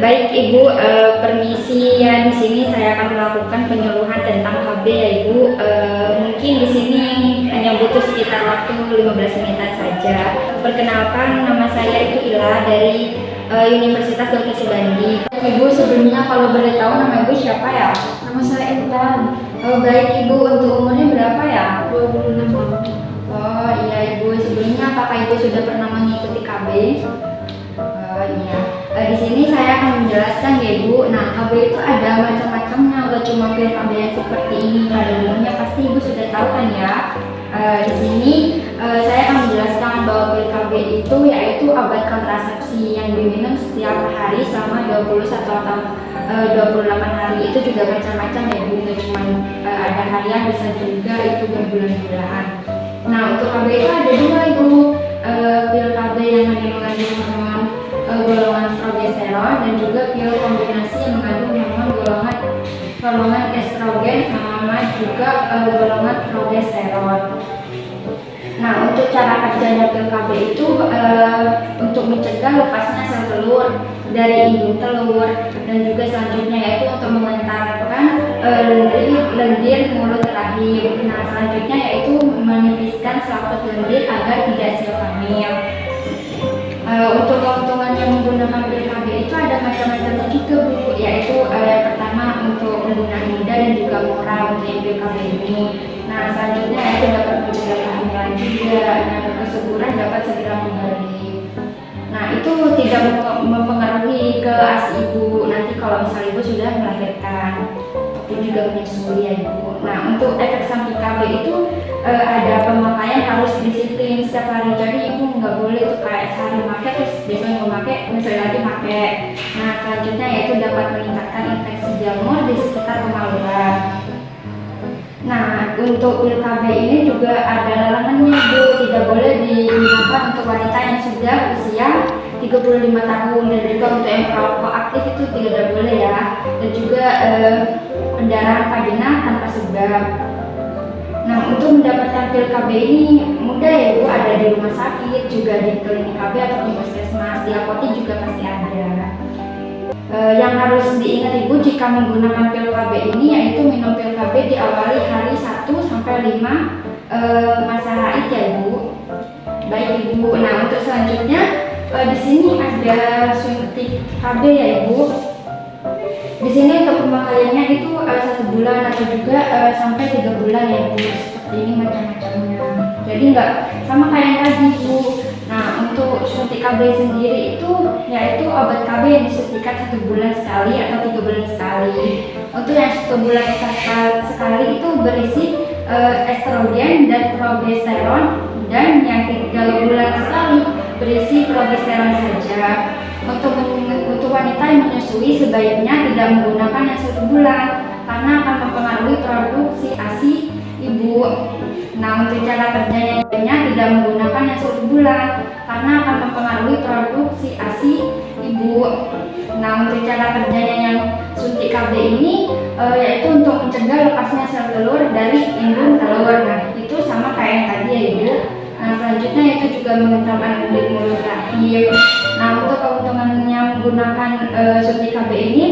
Baik Ibu, permisi ya, di sini saya akan melakukan penyuluhan tentang KB ya Ibu. Mungkin di sini hanya butuh sekitar waktu 15 menitan saja. Perkenalkan, nama saya itu Ila dari Universitas Dr. Subandi. Ibu, sebelumnya kalau boleh tahu nama Ibu siapa ya? Nama saya Intan. Baik Ibu, untuk umurnya berapa ya? 26 tahun. Oh iya Ibu, sebelumnya apakah Ibu sudah pernah mengikuti KB? Iya. Di sini saya akan menjelaskan ya Ibu. Nah, KB itu ada macam-macamnya, gak cuma pil KB yang seperti ini. Pada umumnya pasti Ibu sudah tahu kan ya. Di sini saya akan menjelaskan bahwa pil KB itu yaitu obat kontrasepsi yang diminum setiap hari selama 21 atau 28 hari. Itu juga macam-macam ya Ibu, gak cuma ada harian, bisa juga itu berbulan-bulan. Nah, untuk KB itu ada dua Ibu. Pil KB yang mengandung hormon golongan progesteron dan juga pil kombinasi yang mengandung hormon estrogen sama juga golongan progesteron. Nah, untuk cara kerjanya pil KB itu untuk mencegah lepasnya sel telur dari indung telur, dan juga selanjutnya yaitu untuk mengentarkan lendir mulut rahim. Nah, selanjutnya yaitu menipiskan selaput lendir agar tidak siap hamil. Untuk keuntungannya menggunakan pil KB itu ada macam-macamnya juga Bu, yaitu yang pertama untuk penggunaan mudah dan juga murah untuk pil KB ini. Nah, selanjutnya yaitu dapat mencegah kehamilan juga, dan kesuburan dapat segera kembali. Nah, itu tidak mempengaruhi ke ASI Ibu nanti kalau misalnya Ibu sudah melahirkan ataupun juga menyusui ya Ibu. Nah, untuk efek samping KB itu ada pemakaian harus disiplin setiap hari, jadi Ibu nggak boleh tuh kayak sehari pakai terus besok nggak pakai, besok lagi pakai. Nah, selanjutnya yaitu dapat meningkatkan infeksi jamur di sekitar kemaluan. Nah, untuk pil KB ini juga ada larangannya Bu, tidak boleh digunakan untuk wanita yang sudah usia 35 tahun, dan juga untuk yang perokok aktif itu tidak boleh ya, dan juga pendarahan vagina tanpa sebab. Nah, untuk mendapatkan pil KB ini mudah ya Bu, ada di rumah sakit, juga di klinik KB atau puskesmas, di apotek juga pasti ada. Yang harus diingat Ibu jika menggunakan pil KB ini yaitu minum pil KB diawali hari 1 sampai 5 masa haid ya Ibu. Baik Ibu. Nah, untuk selanjutnya di sini ada suntik KB ya Ibu. Di sini untuk pemakaiannya itu 1 bulan atau juga sampai 3 bulan ya Bu. Seperti ini macam-macamnya. Jadi nggak sama kayak yang tadi Bu. Nah, untuk suntik KB sendiri itu yaitu obat KB yang disuntikan 1 bulan sekali atau 3 bulan sekali. Untuk yang 1 bulan sekali itu berisi estrogen dan progesteron, dan yang 3 bulan sekali berisi progesteron saja. Untuk wanita yang menyusui sebaiknya tidak menggunakan yang 1 bulan karena akan mempengaruhi produksi ASI Ibu. Nah, untuk cara kerjanya tidak menggunakan yang 1 bulan karena akan mempengaruhi produksi ASI Ibu. Nah, untuk cara kerjanya yang suntik KB ini yaitu untuk mencegah lepasnya sel telur dari indung telur. Nah, itu sama kayak yang tadi ya Ibu. Nah, selanjutnya itu juga mengentarkan lendir mulut rahim. Nah, untuk keuntungannya menggunakan suntik KB ini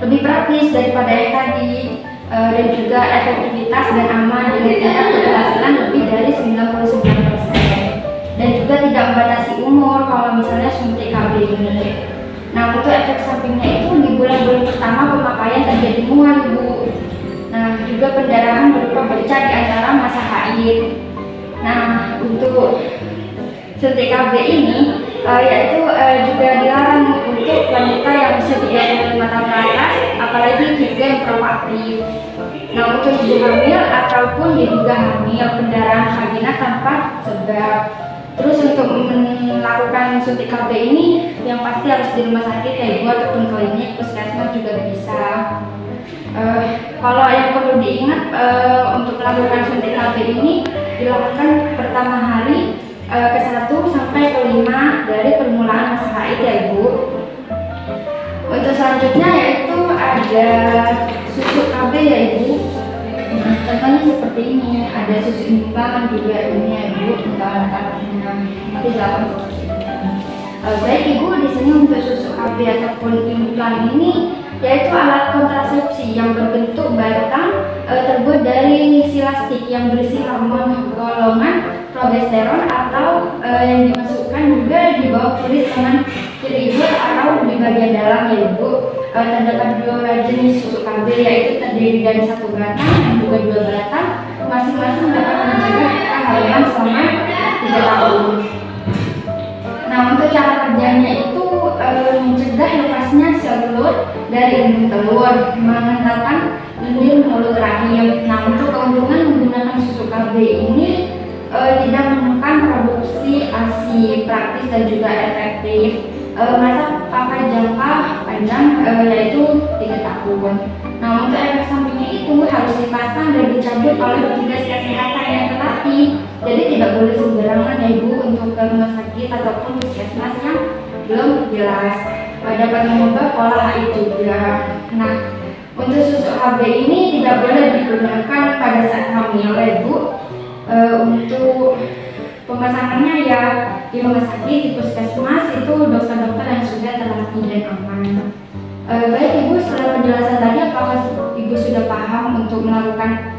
lebih praktis daripada yang tadi, dan juga efektivitas dan aman dengan tingkat keberhasilan lebih dari 99%, dan juga tidak membatasi umur kalau misalnya suntik KB ini. Nah, untuk efek sampingnya itu di bulan-bulan pertama pemakaian terjadi mual Ibu. Nah, juga pendarahan berupa bercak di antara masa haid. Nah, untuk suntik KB ini yaitu juga dilarang untuk wanita yang usia 35 tahun ke atas, apalagi juga yang perokok aktif. Nah, untuk ibu hamil ataupun diduga hamil, pendarahan vagina tanpa sebab. Terus untuk melakukan suntik KB ini yang pasti harus di rumah sakit ya Ibu, ataupun klinik, puskesmas juga bisa. Kalau yang perlu diingat untuk melakukan suntik KB ini dilakukan pertama hari ke-1 sampai ke-5 dari permulaan masa haid ya Ibu. Untuk selanjutnya yaitu ada susu KB ya Ibu. Nah, contohnya seperti ini, ada susu imbalan juga ini ya Ibu, untuk anak-anaknya nanti dilakukan seperti ini. Baik Ibu, di sini untuk susu KB ataupun implan ini yaitu alat kontrasepsi yang berbentuk batang terbuat dari silastik yang berisi hormon golongan progesteron atau yang dimasukkan juga di bawah kulit tangan kiri Ibu atau di bagian dalam ya Ibu. Terdapat dua jenis susu KB yaitu terdiri dari satu batang dan juga dua batang, masing-masing dapat mencegah kehamilan selama 3 tahun. Nah, untuk cara kerjanya itu mencegah lepasnya sel telur dari indung telur, mengentalkan lendir mulut rahim. Nah, untuk keuntungan menggunakan susu KB ini tidak menekan produksi ASI, praktis dan juga efektif. Masa pakai jangka panjang yaitu 3 tahun. Nah, untuk efek sampingnya itu harus dipasang dan dicabut oleh petugas kesehatan yang terlatih. Jadi tidak boleh sembarangan ya Ibu untuk ke rumah sakit ataupun puskesmas yang belum jelas. Dapat mengubah pola HI juga. Nah, untuk susu HB ini tidak boleh digunakan pada saat hamil ya Ibu. Untuk pemasangannya ya di rumah sakit, di puskesmas itu dokter-dokter yang sudah terlatih dan aman. Baik Ibu, setelah penjelasan tadi apakah Ibu sudah paham untuk melakukan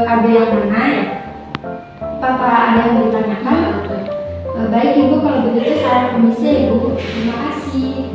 KB yang mana ya? Apakah ada yang ditanyakan? Baik Ibu, kalau begitu saya permisi Ibu. Terima kasih.